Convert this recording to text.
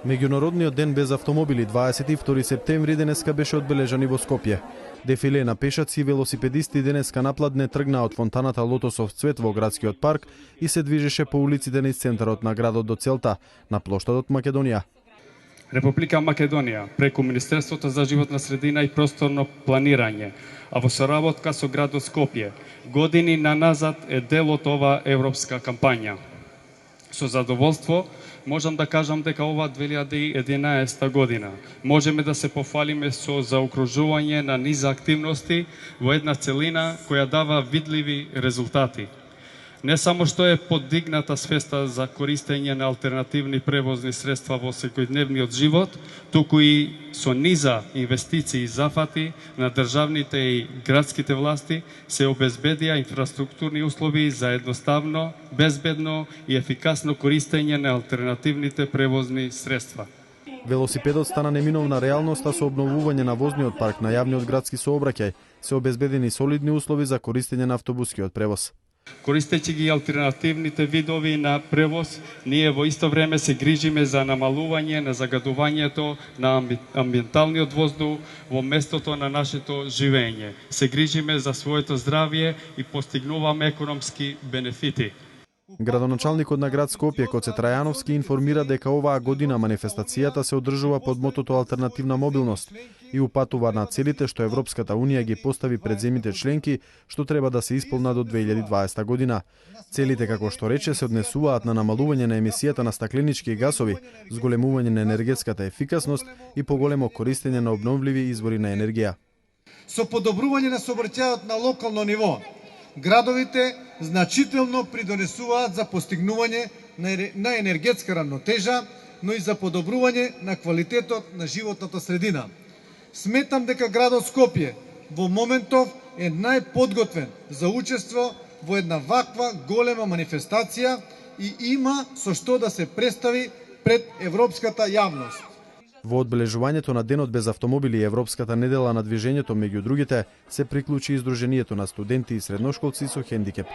Меѓународниот ден без автомобили 22 септември денеска беше одбележан и во Скопје. Дефиле на пешаци и велосипедисти денеска напладне тргна од фонтаната Лотосов цвет во градскиот парк и се движеше по улиците низ центарот на градот до целта, на плоштадот Македонија. Република Македонија, преку Министерството за животна средина и просторно планирање, а во соработка со градот Скопје, години наназад е дел од ова европска кампања. Со задоволство можам да кажам дека ова 2011 година можеме да се пофалиме со заокружување на низ активности во една целина која дава видливи резултати. Не само што е подигната свеста за користење на алтернативни превозни средства во секојдневниот живот, туку и со низа инвестиции и зафати на државните и градските власти се обезбедија инфраструктурни услови за едноставно, безбедно и ефикасно користење на алтернативните превозни средства. Велосипедот стана неминовна реалност, а со обновување на возниот парк на јавниот градски сообраќај се обезбедени солидни услови за користење на автобускиот превоз. Користејќи ги алтернативните видови на превоз, ние во исто време се грижиме за намалување на загадувањето на амбиенталниот воздух во местото на нашето живење. Се грижиме за своето здравје и постигнуваме економски бенефити. Градоначалникот на град Скопје Коце Трајановски информира дека оваа година манифестацијата се одржува под мотото Алтернативна мобилност и упатува на целите што Европската Унија ги постави пред земјите членки, што треба да се исполнат до 2020 година. Целите, како што рече, се однесуваат на намалување на емисијата на стакленички гасови, зголемување на енергетската ефикасност и поголемо користење на обновливи извори на енергија. Со подобрување на сообраќајот на локално ниво, градовите значително придонесуваат за постигнување на енергетска рамнотежа, но и за подобрување на квалитетот на животната средина. Сметам дека градот Скопје во моментов е најподготвен за учество во една ваква голема манифестација и има со што да се представи пред европската јавност. Во одбележувањето на Денот без автомобили и Европската недела на движењето меѓу другите се приклучи Издруженијето на студенти и средношколци со хендикеп.